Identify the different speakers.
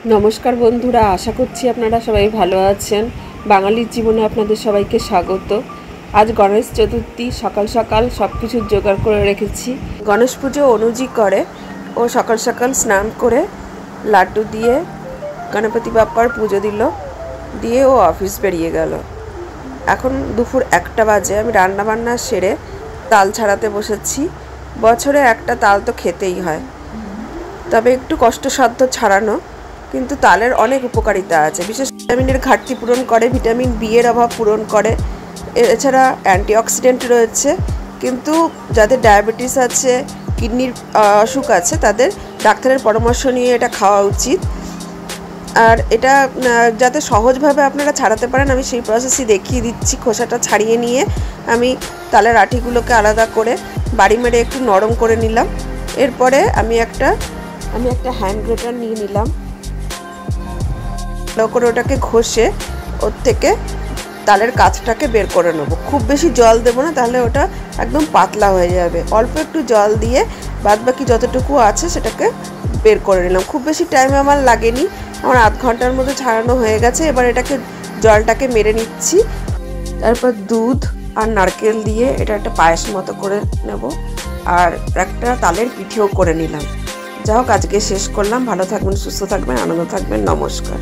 Speaker 1: নমস্কার বন্ধুরা, আশা করছি আপনারা সবাই ভালো আছেন। বাঙালির জীবনে আপনাদের সবাইকে স্বাগত। আজ গণেশ চতুর্থী, সকাল সকাল সব কিছুর জোগাড় করে রেখেছি। গণেশ পুজো অনুজি করে ও সকাল সকাল স্নান করে লাড্ডু দিয়ে গণপতি বাপ্পার পুজো দিল, দিয়ে ও অফিস বেরিয়ে গেল। এখন দুপুর 1টা বাজে। আমি রান্নাবান্না সেরে তাল ছাড়াতে বসেছি। বছরে একটা তাল তো খেতেই হয়, তবে একটু কষ্টসাধ্য ছাড়ানো, কিন্তু তালের অনেক উপকারিতা আছে। বিশেষ ভিটামিনের ঘাটতি পূরণ করে, ভিটামিন বি এর অভাব পূরণ করে, এছাড়া অ্যান্টিঅক্সিডেন্ট রয়েছে। কিন্তু যাদের ডায়াবেটিস আছে, কিডনির অসুখ আছে, তাদের ডাক্তারের পরামর্শ নিয়ে এটা খাওয়া উচিত। আর এটা যাতে সহজভাবে আপনারা ছাড়াতে পারেন, আমি সেই প্রসেসই দেখিয়ে দিচ্ছি। খোসাটা ছাড়িয়ে নিয়ে আমি তালের আঠিগুলোকে আলাদা করে বাড়ি মেরে একটু নরম করে নিলাম। এরপরে আমি একটা হ্যান্ড গ্রেটার নিয়ে নিলাম। ভালো করে ওটাকে ঘষে ওর থেকে তালের কাঁচটাকে বের করে নেবো। খুব বেশি জল দেবো না, তাহলে ওটা একদম পাতলা হয়ে যাবে। অল্প একটু জল দিয়ে বাদবাকি যতটুকু আছে সেটাকে বের করে নিলাম। খুব বেশি টাইম আমার লাগেনি, আমার আধ ঘন্টার মধ্যে ছাড়ানো হয়ে গেছে। এবার এটাকে জলটাকে মেরে নিচ্ছি। তারপর দুধ আর নারকেল দিয়ে এটা একটা পায়েস মতো করে নেব, আর একটা তালের পিঠেও করে নিলাম। যা হোক, আজকে শেষ করলাম। ভালো থাকবেন, সুস্থ থাকবেন, আনন্দ থাকবেন। নমস্কার।